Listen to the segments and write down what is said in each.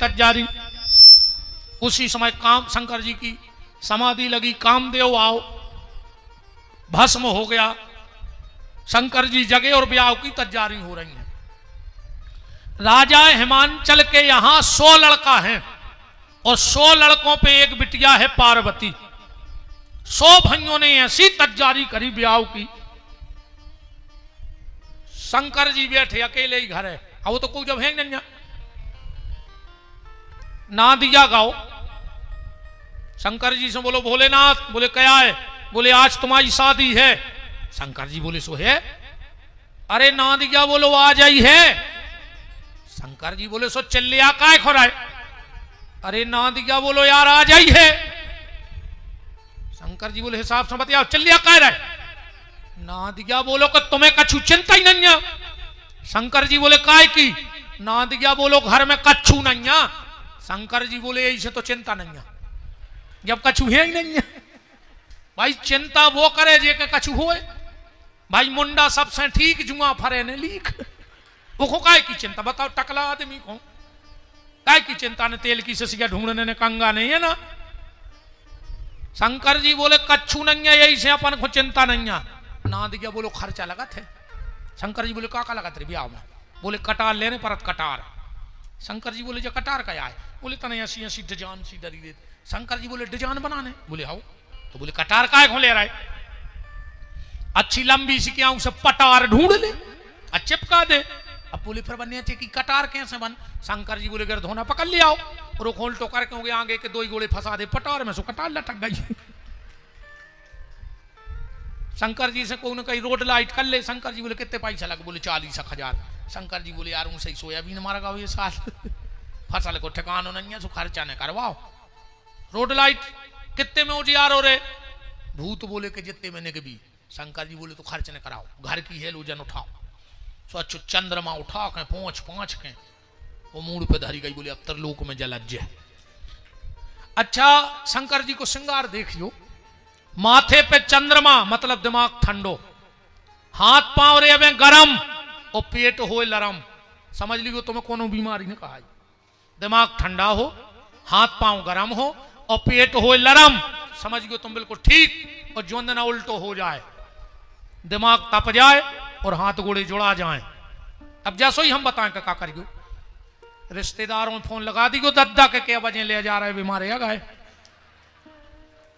तज्जारी। उसी समय काम शंकर जी की समाधि लगी, कामदेव आओ, भस्म हो गया। शंकर जी जगे और ब्याह की तैयारी हो रही है। राजा हिमांचल के यहां 100 लड़का हैं और 100 लड़कों पे एक बिटिया है पार्वती। 100 भाइयों ने ऐसी तैयारी करी ब्याह की। शंकर जी बैठे अकेले ही घर है, अब वो तो कोई जब है नहीं ना दिया गाओ। शंकर जी से बोलो भोलेनाथ, बोले क्या है? बोले आज तुम्हारी शादी है। शंकर जी बोले सो है। अरे ना दिया, बोलो आ जाई है। शंकर जी बोले सो चल लिया काय खोराए। अरे ना दिया, बोलो यार आ जाई है। शंकर जी बोले हिसाब से बताओ चल लिया काय रहे। ना दिया, बोलो कि तुम्हें कछु चिंता ही नहीं है। शंकर जी बोले काय की? ना दिया, बोलो घर में कछु नहीं है। शंकर जी बोले यही से तो चिंता नहीं है, जब कछु है ही नहीं है। भाई चिंता वो करे जे के कछु होए। भाई मुंडा सबसे ठीक जुआ फरे ने लीक, वो काय की चिंता बताओ? टकला आदमी को काय की चिंता ने? तेल की ससिया ढूंढने ने कंगा नहीं है ना। शंकर जी बोले कछु नहीं है, यही से अपन को चिंता नहीं है। ना दिया, बोलो खर्चा लगा थे। शंकर जी बोले का लगा थे ब्याह में? बोले कटार लेने परत कटार। शंकर जी बोले जो कटार का आए? बोले तने ऐसी ऐसी डिजाइन सी डरी दे। शंकर जी बोले डिजाइन बनाने? बोले आओ। तो बोले कटार काय को ले रहा है? अच्छी लंबी सी क्या उसे पटार ढूंढ ले और चिपका दे। अब बोले फिर बनने चाहिए कि कटार कैसे बन? शंकर जी बोले गर धोना पकड़ ले आओ और वो खोल टोकर के होंगे आगे के 2 गोले फंसा दे पटार में, सो कटार लटक गई। शंकर जी से कोई न कहीं रोड लाइट कर ले। शंकर जी बोले कितने पैसा लगे? बोले 40,000। शंकर जी बोले यार उनसे सोयाबीन मारा गाओ ये साल, फसल को ठिकाना नहीं है, सो खर्चा न करवाओ। रोड लाइट कितने में उजियार हो रहे? भूत बोले कि जितने में के भी। शंकर जी बोले तो खर्च न कराओ, घर की हेलोजन उठाओ। सो अच्छो चंद्रमा उठा के पहुंच के वो मूड पे धरी गई। बोले अब तरलोक में जलज है। अच्छा शंकर जी को श्रृंगार देखियो, माथे पे चंद्रमा मतलब दिमाग ठंडो, हाथ पांव रे में गरम और पेट हो लरम। समझ लियो तुम्हें कोनो बीमारी ने कहा। दिमाग ठंडा हो, हाथ पांव गरम हो और पेट हो लरम, समझ गयो तुम बिल्कुल ठीक। और जोंदना उल्टो हो जाए, दिमाग तप जाए और हाथ गोड़े जुड़ा जाए। अब जैसो ही हम बताएं क्या करियो, रिश्तेदारों में फोन लगा दियो दद्दा के क्या बजे ले जा रहे बीमारे आ गए।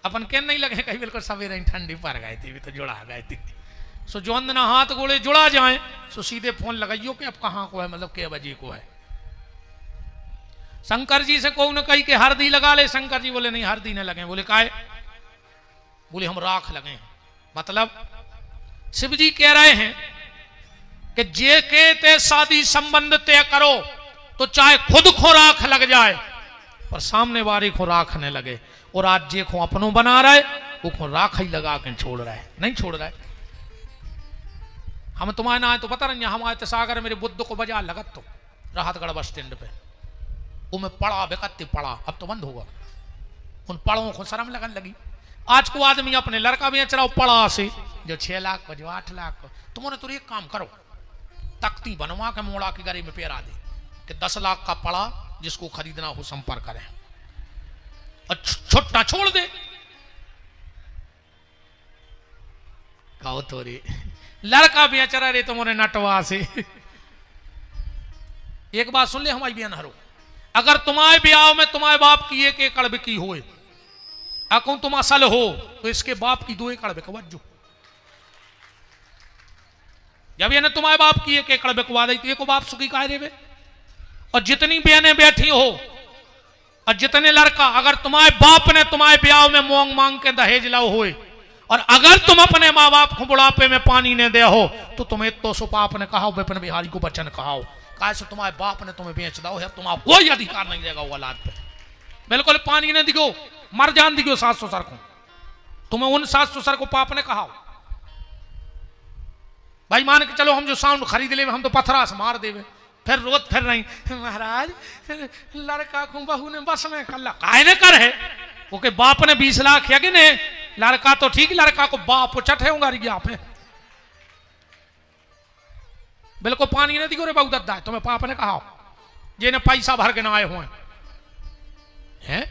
अपन कहने नहीं लगे कहीं बिल्कुल सवेरे ठंडी पर गए थे, भी तो जुड़ा गए थे। सो जोंदना हाथ गोड़े जुड़ा जाए सो सीधे फोन लगाइयो कि अब कहाँ को है, मतलब क्या बजे को है। शंकर जी से कोई न कही के हरदी लगा ले। शंकर जी बोले नहीं हरदी न लगे। बोले काहे? बोले हम राख लगे। मतलब शिव जी कह रहे हैं कि जे के ते शादी संबंध तय करो तो चाहे खुद को राख लग जाए पर सामने वाले को राख न लगे। और आज जे को अपनों बना रहा है वो को राख ही लगा के छोड़ रहा है, नहीं छोड़ रहा है। हम तुम्हारे ना आए तो पता नहीं, हम आए तो सागर मेरे बुद्ध को बाजार लगत तो राहतगढ़ बस स्टैंड पे वो में पड़ा बेकत्ती पड़ा, अब तो बंद होगा। उन पड़ों को शर्म लगन लगी। आज को आदमी अपने लड़का बेच रहा हो पड़ा से, जो 6 लाख को जो 8 लाख को। तुमने तो एक काम करो, तख्ती बनवा के मोड़ा के गले में पेरा दे कि 10 लाख का पड़ा, जिसको खरीदना हो संपर्क करें और छुट्टा छोड़ दे। कहो तो रे लड़का बेच रहा रे तुम्हारे नटवा से। एक बात सुन ले हमारी बहन हरो, अगर तुम्हारे ब्याह में तुम्हारे बाप की 1 एकड़ बिकी होए, अकुं तुम असल हो तो इसके बाप की 2 एकड़ बिकवजो। जब ये तुम्हारे बाप की 1 एकड़ बिकवा दी तो एक बाप सुखी कह देवे। और जितनी बहनें बैठी हो और जितने लड़का, अगर तुम्हारे बाप ने तुम्हारे ब्याह में मोंग मांग के दहेज लाओ होए और अगर तुम अपने माँ बाप को बुढ़ापे में पानी ने दे हो तो तुम्हें तो सुपाप ने कहा विपिन बिहारी को बच्चन कहा कैसे तुम्हारे बाप ने तुम्हें बेच दो है, तुम्हारा कोई अधिकार नहीं रहेगा वो औलाद पे। बिल्कुल पानी ने दिखो, मर जान दिखो सास ससुर को, तुम्हें उन सास ससुर को पाप ने कहा। भाई मान के चलो हम जो साउंड खरीद ले हम तो पथरा से मार देवे, फिर रोज फिर नहीं महाराज लड़का को बहू ने बस में कर ला काहे ने कर है वो के बाप ने 20 लाख है कि नहीं, लड़का तो ठीक, लड़का को बाप चट है उंगारी गया पे। बिल्कुल पानी ने दिखो रे बहु दद्दा है, तुम्हें पाप ने कहा जे ने पैसा भर के ना आए हुए हैं?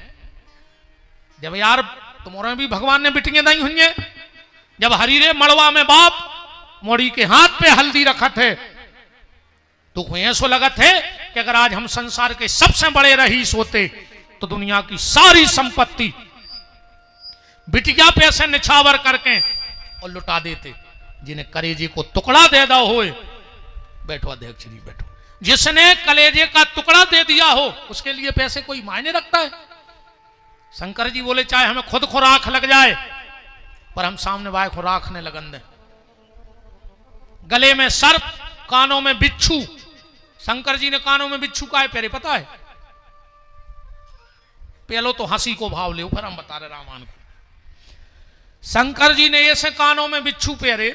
जब यार तुम्हारे भी भगवान ने बिटियां दी हुई हैं, जब हरीरे मड़वा में बाप मोड़ी के हाथ पे हल्दी रखा थे तो ऐसो लगा थे कि अगर आज हम संसार के सबसे बड़े रईस होते तो दुनिया की सारी संपत्ति बिटिया पे से निछावर करके और लुटा देते। जिन्हें कलेजे को टुकड़ा दे दो होए, बैठो अध्यक्ष जी बैठो, जिसने कलेजे का टुकड़ा दे दिया हो उसके लिए पैसे कोई मायने रखता है? शंकर जी बोले चाहे हमें खुद खुराक लग जाए पर हम सामने वाले को राखने लगन दें। गले में सर्प, कानों में बिच्छू। शंकर जी ने कानों में बिच्छू का है पहले पता है? पहलो तो हंसी को भाव ले, फिर हम बता रहे रामायण को। शंकर जी ने ऐसे कानों में बिच्छू पहरे,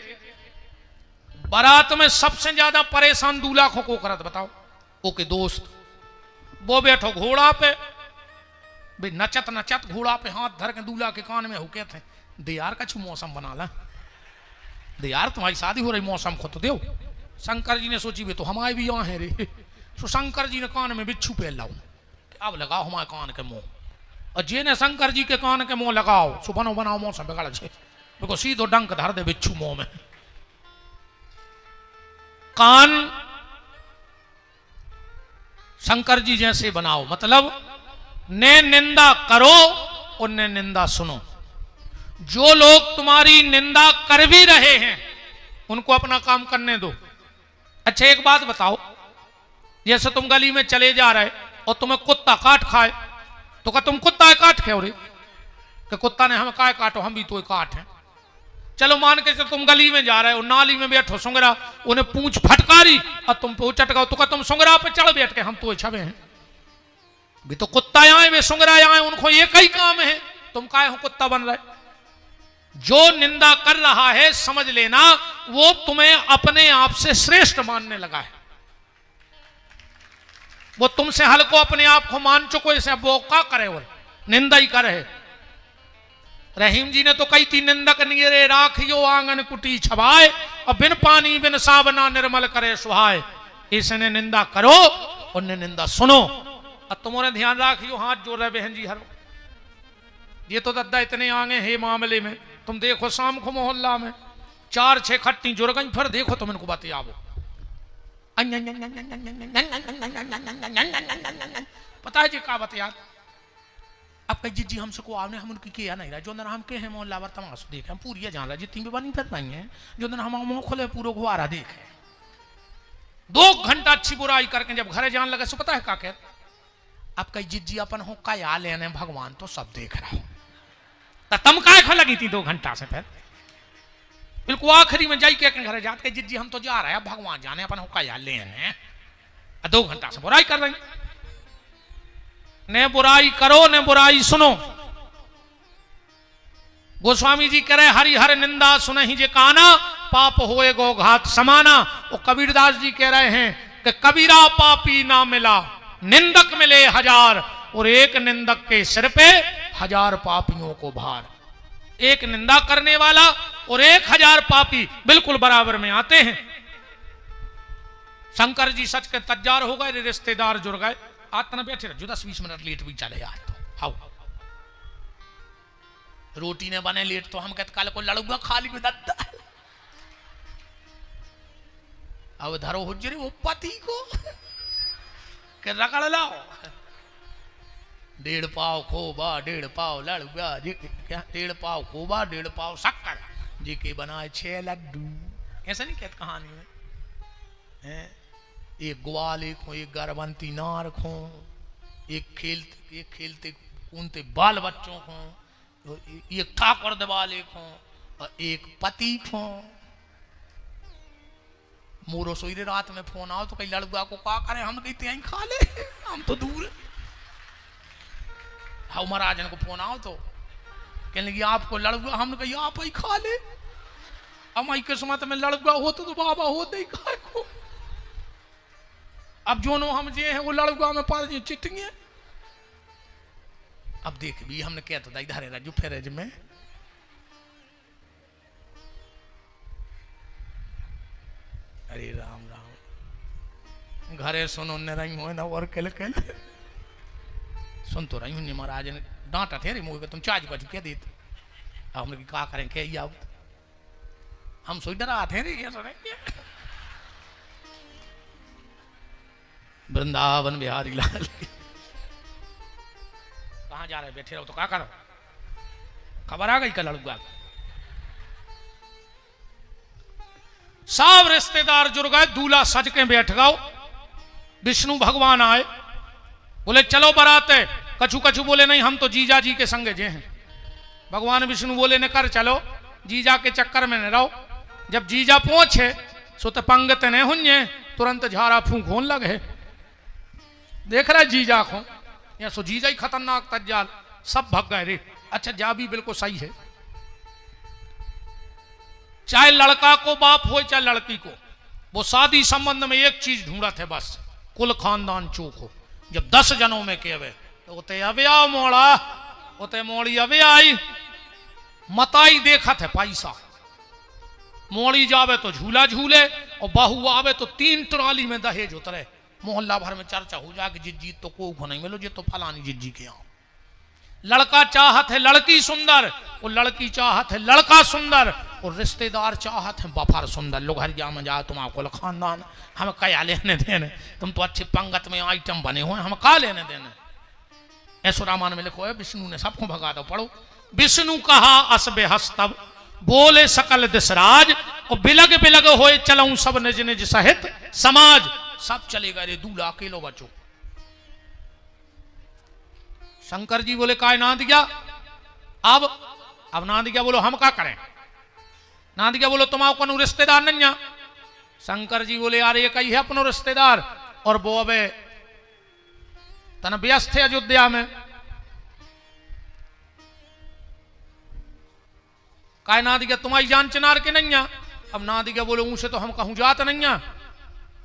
बारात में सबसे ज्यादा परेशान दूल्हा को करत बताओ? ओके दोस्त, वो बैठो घोड़ा पे, भाई नचत नचत घोड़ा पे हाथ धर के दूल्हा के कान में हुके थे, दे यार कछु मौसम बना ला, दे यार तुम्हारी शादी हो रही मौसम को तो दो। शंकर जी ने सोची वे तो हमारे भी यहाँ है रे, तो शंकर जी ने कान में बिच्छू पहन लाओ, अब लगाओ हमारे कान के मुंह, और जे ने शंकर जी के कान के मुंह लगाओ सो बनो बनाओ मौसम बिगड़ छे, देखो सीधो डंक धर दे बिच्छू मुंह में। कान शंकर जी जैसे बनाओ, मतलब ने निंदा करो और ने निंदा सुनो। जो लोग तुम्हारी निंदा कर भी रहे हैं उनको अपना काम करने दो। अच्छा एक बात बताओ, जैसे तुम गली में चले जा रहे और तुम्हें कुत्ता काट खाए तो क्या तुम कुत्ता है काट खाओ रे? कि कुत्ता ने हमें काय काटो, हम भी तो काट हैं। चलो मान के तुम गली में जा रहे हो, नाली में बैठो सुंगरा, उन्हें पूंछ फटकारी और तुम पे चटकाओ तो क्या तुम सुंगरा पे चढ़ बैठ के हम तो छबे हैं? भी तो कुत्ता आए वे सुंगरा आए, उनको एक ही काम है, तुम काय हो कुत्ता बन रहे? जो निंदा कर रहा है समझ लेना वो तुम्हें अपने आप से श्रेष्ठ मानने लगा है, वो तुमसे हल्को अपने आप को मान चुको, इसे अब वो क्या करे, वो निंदा ही करे। रहीम जी ने तो कही थी निंदक नियरे राखियो आंगन कुटी छबाए, और बिन पानी बिन साबना निर्मल करे सुहाए। इसने निंदा करो और ने निंदा सुनो। अब तुम्हारे ध्यान राखियो, हाथ जोड़ रहे बहन जी हर, ये तो दद्दा इतने आगे है मामले में। तुम देखो शाम को मोहल्ला में 4-6 खट्टी जुड़ गई, फिर देखो तुम इनको बतियावो, पता है जी का बतिया? अब कही जी हमसे को आवने हम उनकी किया नहीं रहा, जो दिन हम के हैं मोहल्ला वर तमाशा देखे, हम पूरी जान रहा जितनी भी बनी फिर नहीं है, जो दिन हम मुंह खोले पूरा गुआरा देखे। 2 घंटा अच्छी बुराई करके जब घर जान लगे सो पता है का कह? अब कही जिज्जी अपन हो का या लेने भगवान तो सब देख रहा हो, तम काय खा लगी थी 2 घंटा से? फिर बिल्कुल आखिरी में जाई के घर जात के जिज्जी हम तो जा रहे हैं भगवान जाने अपन हो का या लेने, 2 घंटा से बुराई कर रही। ने बुराई करो ने बुराई सुनो। गोस्वामी जी कह रहे हरि हर निंदा सुनहि जे काना, पाप होए गो घात समाना। और कबीरदास जी कह रहे हैं कि कबीरा पापी ना मिला, निंदक मिले 1000, और एक निंदक के सिर पे 1000 पापियों को भार। एक निंदा करने वाला और 1000 पापी बिल्कुल बराबर में आते हैं। शंकर जी सच के तज्जार हो गए, रिश्तेदार जुड़ गए, आतना बैठे रहो 10-20 मिनट लेट भी चले यार, तो हाउ रोटी ने बने लेट तो हम कहते काल को लड़ूंगा खाली में दद्दा, अब धरो हुजरी वो पति को के रगड़ लाओ, 1.5 पाव खोबा 1.5 पाव लड़ुआ, क्या 1.5 पाव खोबा 1.5 पाव शक्कर, जी के बनाए 6 लड्डू। ऐसा नहीं कहते कहानी में है? एक ग्वाल एक हो, एक गर्भवंती नार खो, एक खेलते कूदते बाल बच्चों को, एक ठाकुर दबाल एक हो, और एक पति खो। मोरो सोई रात में फोन आओ तो कई लड़ुआ को क्या करे, हम कहते हैं खा ले, हम तो दूर। हाँ महाराजन को फोन आओ तो कहने लगी आपको लड़ुआ, हमने कही आप ही खा ले। हम किस्मत में लड़ुआ हो तो बाबा होते ही खाए को। अब जो नो हम जे हैं वो लड़ुआ में पाल चिटेंगे। अब देख भी हमने क्या तो इधर राजू फेरेज में अरे राम राम घरे सुनो न रही हो ना और कल सुन तो रही हूँ महाराज ने डांटा थे रे मुझे तुम चार्ज बच के देते हमने की क्या करें क्या आओ हम सोच डरा थे रे वृंदावन बिहारी लाल कहाँ जा रहे बैठे रहो तो क्या करो खबर आ गई कल लड़ुआ सब रिश्तेदार जुड़ गए दूल्हा सज के बैठ गओ विष्णु भगवान आए बोले चलो बराते कछु कछु बोले नहीं हम तो जीजा जी के संगे जे हैं भगवान विष्णु बोले ने कर चलो जीजा के चक्कर में न रहो जब जीजा पहुंचे सो तो पंगत ने हुन्ये तुरंत झाड़ा फूंक होने लगे देख रहे जीजा को या सो जीजा ही खतरनाक तज्जाल सब भग गए रे अच्छा जा भी बिल्कुल सही है चाहे लड़का को बाप हो चाहे लड़की को वो शादी संबंध में एक चीज ढूंढत है बस कुल खानदान चूक हो जब 10 जनों में केवे तो उते अवे आओ मोड़ा उते मोड़ी अवे आई मताई देखत है पैसा मोड़ी जावे तो झूला झूले और बहू आवे तो 3 ट्राली में दहेज उतरे मोहल्ला भर में चर्चा हो जाए कि जिज्जी तो को नहीं मिलो जे तो फलानी जिज्जी के यहाँ लड़का चाहत है लड़की सुंदर और लड़की चाहत है लड़का सुंदर और रिश्तेदार चाहत है बफर सुंदर लोग हरिया में जाओ तुम आपको खानदान हम क्या लेने देने तुम तो अच्छे पंगत में आइटम बने हुए हम क्या लेने देने ऐसो रामायण में लिखो है विष्णु ने सबको भगा दो पढ़ो विष्णु कहा अस बेहस्तब बोले सकल दिशराज और बिलग बिलग होए चलऊं सब निज निज सहित समाज सब चले गए रे दूल्हा अकेलो बचो शंकर जी बोले काय ना दिया अब ना दिया बोलो हम क्या करें ना दिया बोलो तुम आओ कनु रिश्तेदार नहीं शंकर जी बोले यार ये कही है अपनो रिश्तेदार और वो अब तना व्यस्त है अयोध्या में काय ना दिया तुम्हारी जान चिनार के नहीं अब ना दिया बोले उनसे तो हम कहूं जात नहीं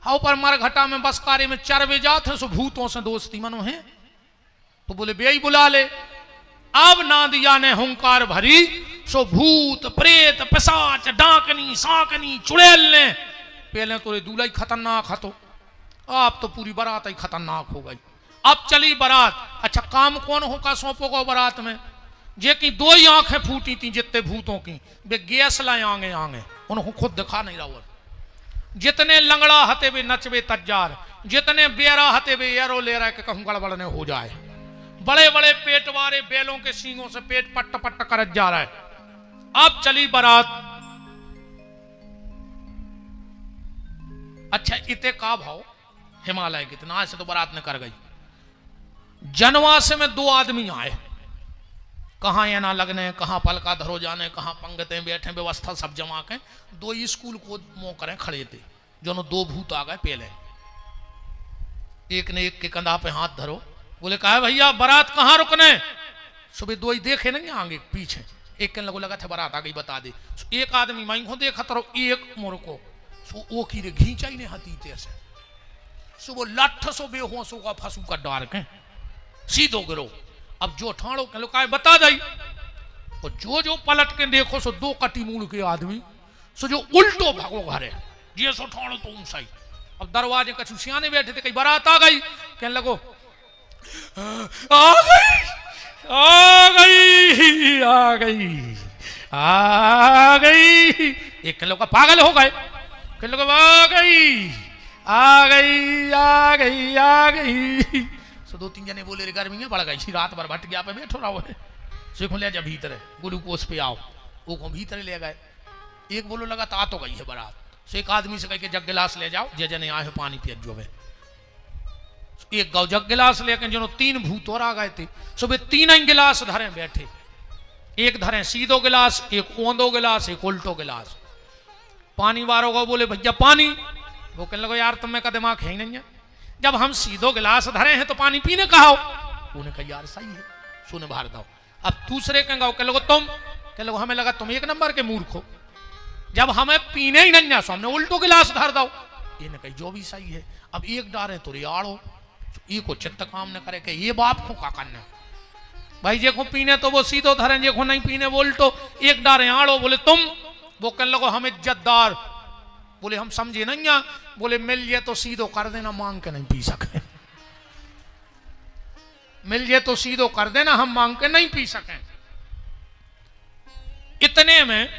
हाँ पर मरघटा में बस कार्य में 4 बजे जात है सो भूतों से दोस्ती मनो है तो बोले बेई बुला ले अब नादिया ने हुंकार भरी सो भूत प्रेत पिशाच डाकनी साकनी चुड़ैल ने पहले तो रे दूल्हा ही खतरनाक हतो अब तो पूरी बारात ही खतरनाक हो गई अब चली बारात अच्छा काम कौन होगा सौंपो को बारात में जे की 2 ही आंखें फूटी थी जितने भूतों की वे गैस लाए आगे आगे उन्होंने खुद दिखा नहीं रहा जितने लंगड़ा हते वे नचवे तज्जार जितने बेरा हते वे एरो ले रहा के कहूं गड़बड़ ने हो जाए बड़े बड़े पेट वाले बैलों के सींगों से पेट पट्ट पट्ट कर जा रहा है अब चली बारात अच्छा इते का भाव हिमालय कितना ऐसे तो बारात ने कर गई जनवासे में 2 आदमी आए कहां ये ना लगने कहां पलका धरो जाने कहां पंगतें बैठे व्यवस्था सब जमा के 2 स्कूल को मुंह करें खड़े थे जो 2 भूत आ गए पहले एक ने एक के कंधा पे हाथ धरो बोले कहा भैया बारात कहां रुकने सुबह 2 ही देखे नहीं आगे पीछे एक के लगो लगा था बारात आ गई बता दे एक आदमी माई को देखा तो एक मोर को ओ की रे घींचा ही नहीं हतीते से सुबह लठ सो बेहोशो का फंसू का डार के सीधो गिरो अब जो ठाणो के लोग बता दई और जो पलट के देखो सो 2 कटी मूल के आदमी सो जो उल्टो भागो घरे ये सो ठाणो तो उन सही अब दरवाजे कछु सियाने बैठे थे कई बारात आ गई कहने लगो आ गई आ गई आ गई आ गई एक लोग पागल हो गए कहने लगे आ गई आ गई आ गई आ गई सो 2-3 जने बोले रे गर्मी में बढ़ गई रात भर भट गया पे बैठो रहो सीखो ले जा भीतर ग्लूकोज पे आओ वो को भीतर ले गए एक बोलो लगा ता तो गई है बारात से एक आदमी से कह के जग गिलास ले जाओ जे जने आए पानी पिय जो एक गौ जग गिलास लेके जो 3 भूत और आ गए थे सुबह 3 ही गिलास धरे बैठे एक धरे सीधो गिलास एक ओंदो गिलास एक उल्टो गिलास पानी वारों को बोले भैया पानी वो कहने लगे यार तुम्हें का दिमाग है ही नहीं है जब हम सीधो गिलास धरे हैं तो पानी पीने का हो उन्हें कहा यार सही है सुने बाहर दो अब दूसरे के गाँव कह लोगो तुम कह लोगो हमें लगा तुम 1 नंबर के मूर्ख हो जब हमें पीने ही नहीं सो हमने उल्टो गिलास धर दो ये कही जो भी सही है अब एक डारे तो रियाड़ो ये को चित्त काम न करे कि ये बाप को का करना भाई जे को पीने तो वो सीधो धरे जे को नहीं पीने वो उल्टो एक डारे आड़ो बोले तुम वो कहने लगो हम इज्जतदार बोले हम समझे नहीं बोले मिल ये तो सीधो कर देना मांग के नहीं पी सके मिल जाए तो सीधो कर देना, हम मांग के नहीं पी सकें। इतने में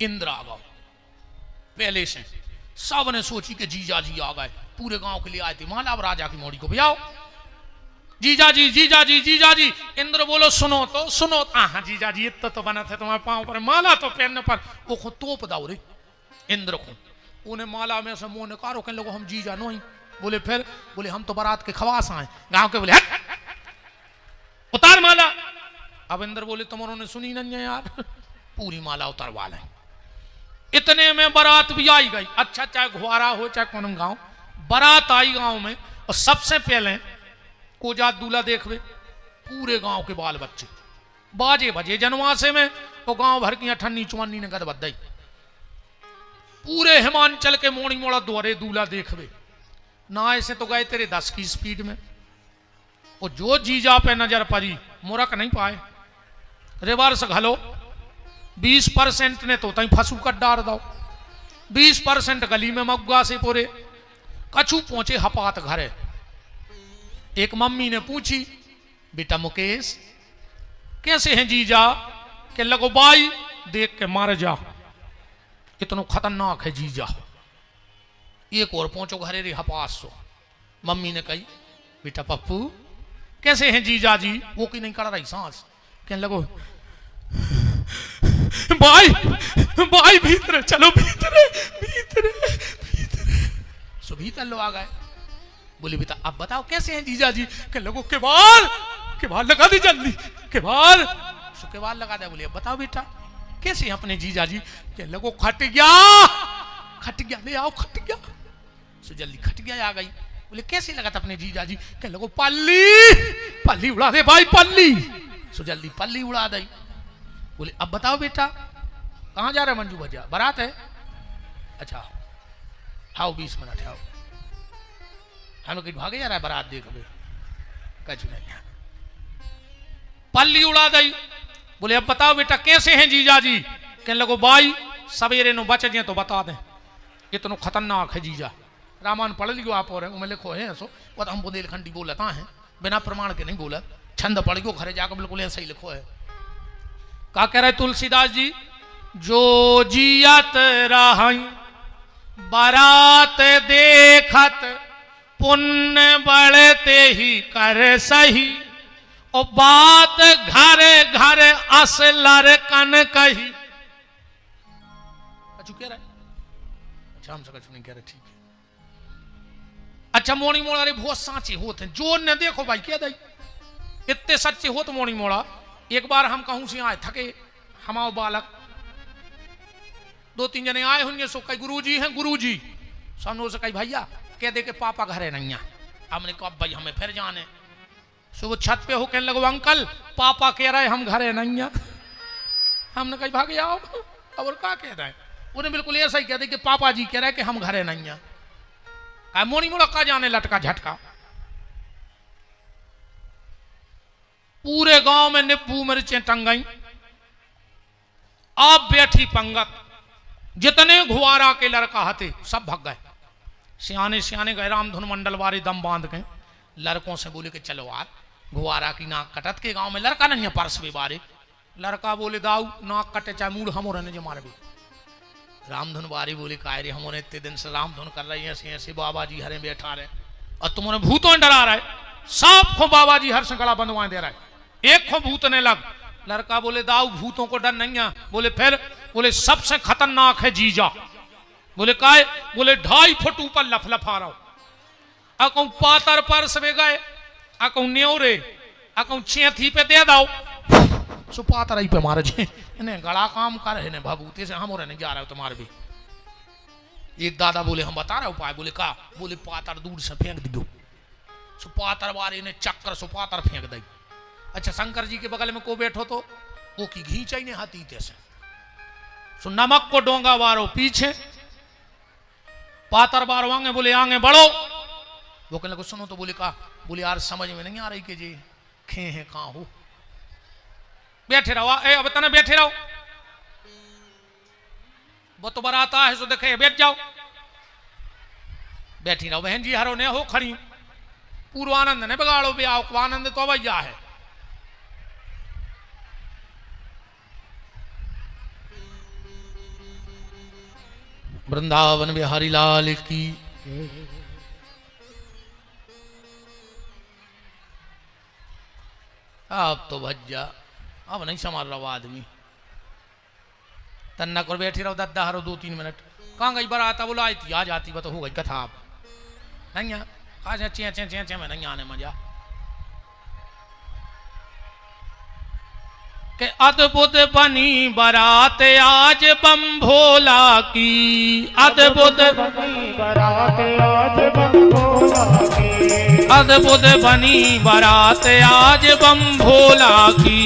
इंद्र आ गए पहले से। सब ने सोची कि जीजा जी आ गए, पूरे गांव के लिए आए थे माला। अब राजा की मोड़ी को भी आओ, जीजा जी जीजा जी जीजा जी। इंद्र बोलो सुनो तो सुनो। हाँ जीजा जी इतना तो बना थे तुम्हारे पांव पर, माला तो पहनने पर वो खुद तोप दाओ रे इंद्र को। उन्हें माला में से मुंह निकालो, कहने लगो हम जीजा नहीं। बोले फिर? बोले हम तो बारात के खवास आए गांव के। बोले उतार माला। अब इंद्र बोले तुम उन्होंने सुनी नहीं है यार, पूरी माला उतारवा लें। इतने में बारात भी आई गई। अच्छा चाहे घुआरा हो चाहे कौन गांव, बारात आई गांव में। और सबसे पहले कोजात दूल्हा देखवे, पूरे गांव के बाल बच्चे बाजे बजे जनवासे में। वो गांव भर की ठन्नी चुवन्नी ने गद बदई। पूरे हिमांचल के मोड़ी मोड़ा द्वारे दूल्हा देखवे ना। ऐसे तो गए तेरे 10 की स्पीड में। और जो जीजा पे नजर पड़ी मुरक नहीं पाए। रिवर्स घलो 20% ने तो तई फंसू कर डार दो, 20% गली में मग्गा से पूरे कछु पहुंचे हपात घरे। एक मम्मी ने पूछी बेटा मुकेश कैसे हैं जीजा? के लगो बाई देख के मार जा, इतना खतरनाक है जीजा। एक और पहुंचो घरे रे हपास सो। मम्मी ने कही बेटा पप्पू कैसे हैं जीजा जी? वो की नहीं कर रही सांस। कहने लगो भाई भाई भीतर चलो, भीतर भीतर भीतर। सो भीतर लो आ गए। बोले बेटा अब बताओ कैसे हैं जीजा जी? कहने लगो के बाल लगा दी जल्दी, के बाल। सो के बाल लगा दे। बोले अब बताओ बेटा कैसे हैं अपने जीजा जी? कहने लगो खट गया ले आओ, खट गया। सो जल्दी खट गया आ गई। बोले कैसे लगा था अपने जीजा जी? कहने लगो पल्ली उड़ा दे भाई, पल्ली। सो जल्दी पल्ली उड़ा दी। बोले अब बताओ बेटा कहां जा रहे मंजू भैया? बारात है। अच्छा आओ 20 मिनट आओ। हम लोग भागे जा रहा है बारात देखो, कछु नहीं। पल्ली उड़ा दी। बोले अब बताओ बेटा कैसे हैं जीजा जी? कहने लगो भाई सवेरे नो बच जाए तो बता दें, इतना खतरनाक है जीजा। रामायण पढ़ लियो आप और उनमें लिखो है ऐसो। वो तो हम बुंदेलखंडी बोलता है, बिना प्रमाण के नहीं बोला। छंद पढ़ गयो घरे जाकर बिल्कुल ऐसा ही लिखो है। क्या कह रहे तुलसीदास जी? जो जियत रही बारात देखत, पुण्य बढ़ते ही कर सही। और बात घर घर असलर कन कही। कछु कह रहा है? अच्छा हमसे कछु नहीं कह रहे, ठीक है। अच्छा मोड़ी मोड़ा रे बहुत साँचे होते हैं, जो न देखो भाई क्या दई इतने सच्चे हो तो मोड़ी मोड़ा। एक बार हम कहूं से आए थके हमाओ बालक 2-3 जने आए होंगे। सो कई गुरुजी हैं, गुरुजी सामने से कई भैया कह दे के पापा घरे नहीं है। हमने कहा भाई हमें फिर जाने। सो वो छत पे हो कहने लगो अंकल पापा कह रहे हम घरे नहीं है। हमने कही भागे आओ। और क्या कह रहे हैं? उन्हें बिल्कुल ऐसा ही कह दे कि पापा जी कह रहे कि हम घरे नहीं है। मोड़ी मोड़ा का जाने लटका झटका। पूरे गांव में नींबू मिर्चें टंगाई। आप बैठी पंगत, जितने घुआरा के लड़का हते सब भग गए। सियाने गए रामधुन मंडल वाले दम बांध के लड़कों से बोले कि चलो यार घुआरा की नाक कटत के गांव में लड़का नहीं है परसवे बारे। लड़का बोले दाऊ नाक कटे चाहे मूड हम रहने जो मारे भी। रामधुन बारी बोले का रे हम इतने दिन से रामधुन कर रही है ऐसे ऐसे बाबा जी हरे बैठा रहे और तुमने भूतों डरा रहे। सब को बाबा जी हर से गला बंधवा दे रहा है, एक को भूतने लग। लड़का बोले दाऊ भूतों को डर नहीं है। बोले फिर? बोले सबसे खतरनाक है जीजा। बोले काय? बोले 2.5 फुट ऊपर लफलफा रहा। अकौ पातर पर सवे गए, अकौ न्योरे, अकौ छेथी पे दे दो सो पातर ही पे मारे जे इन्हें गड़ा काम कर है भभूते से हम और नहीं जा रहे हो तुम्हारे भी। एक दादा बोले हम बता रहे उपाय। बोले का? बोले पातर दूर से फेंक दो। सो पातर वाले ने चक्कर सो पातर फेंक दी। अच्छा शंकर जी के बगल में को बैठो तो वो की घींचा ही नहीं हाथी से। सो नमक को डोंगा वारो पीछे, पातर बार आगे। बोले आगे बढ़ो। वो कहने लगे सुनो तो। बोले का? बोले यार समझ में नहीं आ रही कि जी खे हैं कहाँ हो। बैठे रहो अब तना बैठे रहो। वो तो बराता है सो देखे बैठ जाओ। बैठी रहो बहन जी हरो ने हो खड़ी। पूर्वानंद ने बिगाड़ो ब्याह को, आनंद तो भैया है। वृंदावन बिहारी लाल की। अब तो भज्जा, अब नहीं संभाल रहा आदमी। तन्ना कर बैठी रहो दद्दा हरो 2-3 मिनट। कहाँ गई बारात? बोला आई थी, आ जाती तो हो गई कथा। आप नहीं आज चे चे चे चे में नहीं आने मजा। के अद्भुत बनी बारात आज बम भोला की, अद्भुत बनी बारात आज बम भोला की, अद्भुत बनी बारात आज बम भोला की,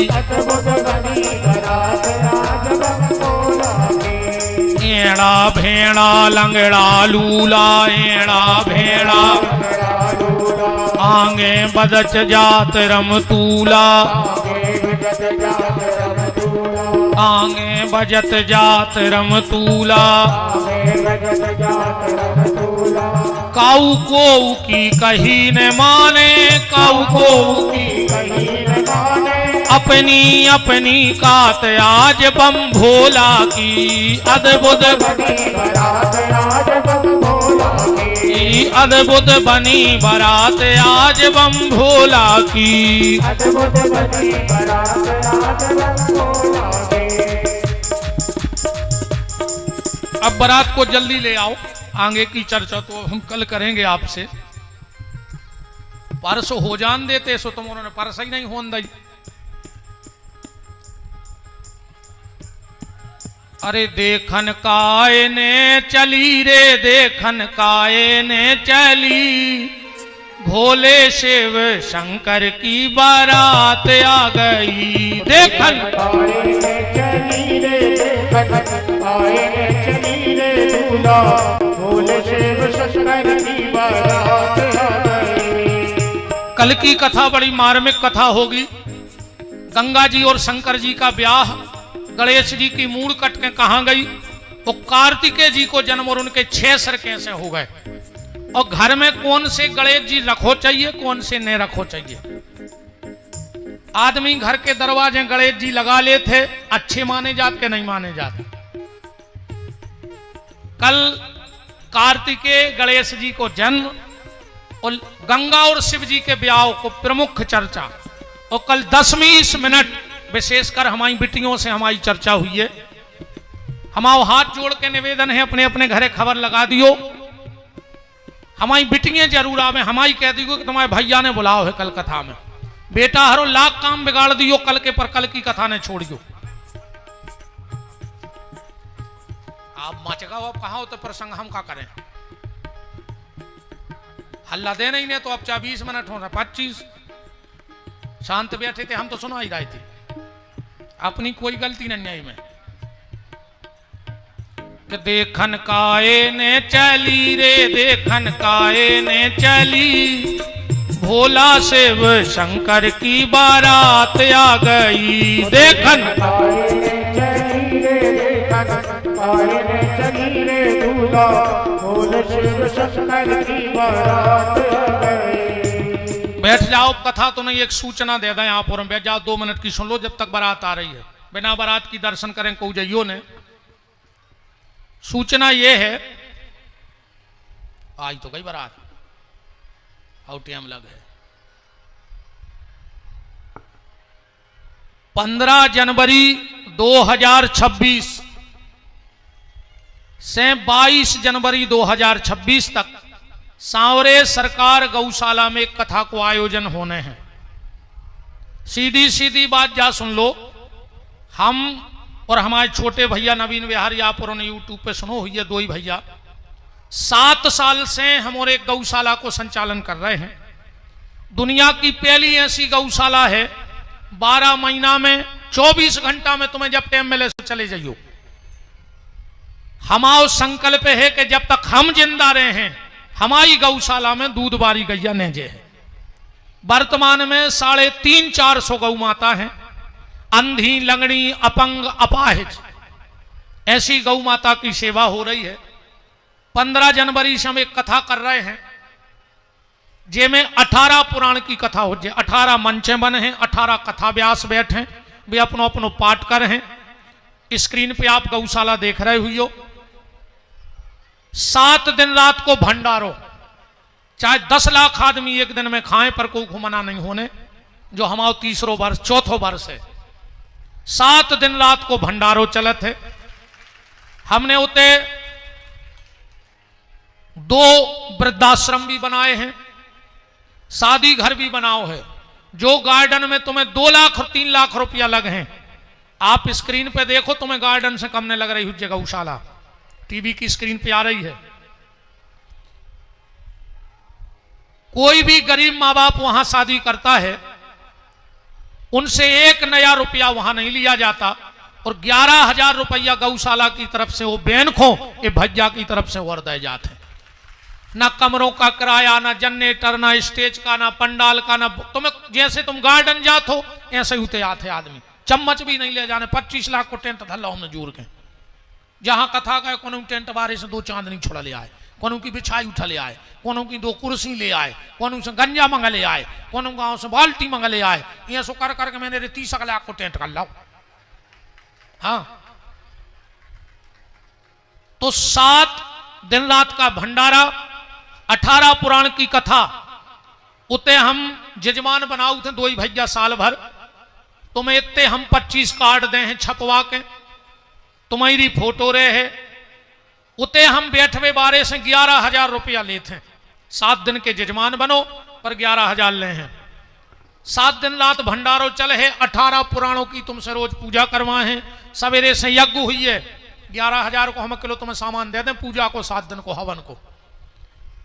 अद्भुत बनी बारात आज बम भोला की। एड़ा भेड़ा लंगड़ा लूला, एड़ा भेड़ा आगे बदच जात रमतूला, आगे बजत जात रमतूला। काऊ को की कही न माने, काऊ को की कही न माने, अपनी अपनी कात आज बम भोला की, अद्भुत बनी बारात आज बम भोला की, अद्भुत बनी बारात आज बम भोला की, अद्भुत बनी बारात आज बम भोला की। अब बारात को जल्दी ले आओ, आगे की चर्चा तो हम कल करेंगे आपसे। परसों हो जान देते सो तुम उन्होंने परस ही नहीं होन दी। अरे देखन काए ने चली रे, देखन काए ने चली, भोले शिव शंकर की बारात आ गई। देखन काए ने चली रे, देखन काए ने चली रे दूल्हा, भोले शिव शंकर की बारात आ गई। कल की कथा बड़ी मार्मिक कथा होगी। गंगा जी और शंकर जी का ब्याह, गणेश जी की मूड़ कट के कहां गई, वो कार्तिकेय जी को जन्म और उनके 6 सर कैसे हो गए, और घर में कौन से गणेश जी रखो चाहिए, कौन से नहीं रखो चाहिए। आदमी घर के दरवाजे गणेश जी लगा ले थे, अच्छे माने जाते के नहीं माने जाते। कल कार्तिकेय गणेश जी को जन्म और गंगा और शिव जी के ब्याह को प्रमुख चर्चा, और कल 10 मिनट विशेषकर हमारी बिटियों से हमारी चर्चा हुई है। हमारा हाथ जोड़ के निवेदन है, अपने अपने घरे खबर लगा दियो। हमारी बिटियां जरूर आवे, हमारी कह दियो कि तुम्हारे भैया ने बुलाओ है कल कथा में। बेटा हरो लाख काम बिगाड़ दियो कल के, पर कल की कथा ने छोड़ियो। आप मचगा अब कहा हो तो प्रसंग हम का करें, हल्ला दे नहीं ने तो अब 20 मिनट हो रहा, 25 शांत बैठे थे हम तो सुना ही रहे थे। अपनी कोई गलती नहीं आई में। कि देखन काए ने चली रे, देखन काए ने चली, भोला शिव शंकर की बारात आ गई। देखन काए ने चली रे, देखन काए ने चली रे दूल्हा, भोले शिव शंकर की बारात आ गई। बैठ जाओ, कथा तो नहीं, एक सूचना दे दें आप और बैठ जाओ, 2 मिनट की सुन लो जब तक बारात आ रही है। बिना बारात की दर्शन करें को जाइयो ने। सूचना ये है, आज तो गई बारात, हाउ टाइम लग है। 15 जनवरी 2026 से 22 जनवरी 2026 तक सांवरे सरकार गौशाला में एक कथा को आयोजन होने हैं। सीधी सीधी बात जा सुन लो, हम और हमारे छोटे भैया नवीन बिहारी, आप और यूट्यूब पे सुनो हुई है, 2 ही भैया 7 साल से हम और एक गौशाला को संचालन कर रहे हैं। दुनिया की पहली ऐसी गौशाला है, 12 महीना में 24 घंटा में तुम्हें जब टाइम मिले तो चले जाइयो। हमारा संकल्प है कि जब तक हम जिंदा रहे हैं हमारी गौशाला में दूध बारी गैया नेजे है। वर्तमान में 350-400 गौ माता हैं, अंधी लंगड़ी अपंग अपाहिज ऐसी गौ माता की सेवा हो रही है। 15 जनवरी से हम एक कथा कर रहे हैं। जे में 18 पुराण की कथा हो जाए, 18 मंचे बने हैं, 18 कथा व्यास बैठे, वे अपनो अपनो पाठ कर हैं। स्क्रीन पे आप गौशाला देख रहे हुई। 7 दिन रात को भंडारो, चाहे 10 लाख आदमी एक दिन में खाएं पर कोई मना नहीं होने, जो हमारा तीसरो वर्ष चौथो वर्ष है। 7 दिन रात को भंडारो चलत है। हमने उते 2 वृद्धाश्रम भी बनाए हैं, शादी घर भी बनाओ है। जो गार्डन में तुम्हें 2 लाख और 3 लाख रुपया लगे हैं, आप स्क्रीन पे देखो, तुम्हें गार्डन से कम नहीं लग रही हुई गौशाला, टीवी की स्क्रीन पे आ रही है। कोई भी गरीब माँ बाप वहां शादी करता है, उनसे 1 नया रुपया वहां नहीं लिया जाता, और 11,000 रुपया गौशाला की तरफ से वो बैंकों ये भज्जा की तरफ से और दे जाते हैं। ना कमरों का किराया, ना जनरेटर, ना स्टेज का, ना पंडाल का, ना तुम्हें जैसे तुम गार्डन जाते हो ऐसे ही उते आते आदमी, चम्मच भी नहीं ले जाने। 25 लाख को टेंट धल्ला हमने जोड़ के, जहां कथा का कोनो टेंट बारे से 2 चांदनी छोड़ा ले आए, कोनो की बिछाई उठा ले आए, कोनो की 2 कुर्सी ले आए, कोनो से गंजा मंगा ले आए, कोनो गांव से बाल्टी मंगा ले आए। ये सो कर करके मैंने 30 लाख को टेंट कर लाओ। हाँ, तो 7 दिन रात का भंडारा, 18 पुराण की कथा, उते हम जजमान बनाऊ थे 2 ही भैया साल भर। तुम्हें इतने हम 25 कार्ड दे हैं छपवा के, तुम्हारी फोटो रहे है, उते हम बैठवे बारे से 11,000 रुपया लेते हैं। 7 दिन के जजमान बनो पर 11,000 ले हैं। 7 दिन रात भंडारो चले है, 18 पुराणों की तुमसे रोज पूजा करवाए हैं। सवेरे से यज्ञ हुई है, 11,000 को हम किलो तुम्हें सामान दे दें पूजा को, 7 दिन को हवन को।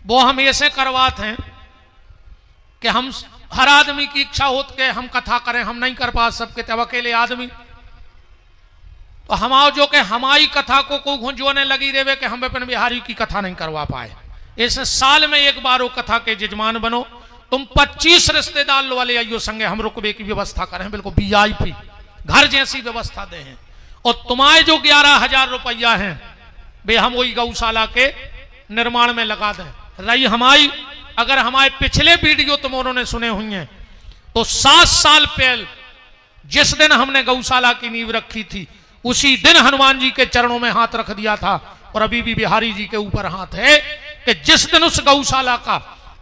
वो हम ऐसे करवाते हैं कि हम हर आदमी की इच्छा होती के हम कथा करें, हम नहीं कर पा सबके तब अकेले आदमी, तो हमाओ जो कि हमारी कथा को घुंझोने लगी रेवे कि हम विपिन बिहारी की कथा नहीं करवा पाए। ऐसे साल में एक बार वो कथा के जजमान बनो। तुम 25 रिश्तेदार वाले आइयो संगे, हम रुकबे की व्यवस्था करें, बिल्कुल VIP घर जैसी व्यवस्था दे हैं। और तुम्हारे जो 11,000 रुपया है वे हम वही गौशाला के निर्माण में लगा दें। रही हमारी, अगर हमारे पिछले वीडियो तुम उन्होंने सुने हुए हैं, तो 7 साल पहले जिस दिन हमने गौशाला की नींव रखी थी, उसी दिन हनुमान जी के चरणों में हाथ रख दिया था। और अभी भी बिहारी जी के ऊपर हाथ है कि जिस दिन उस गौशाला का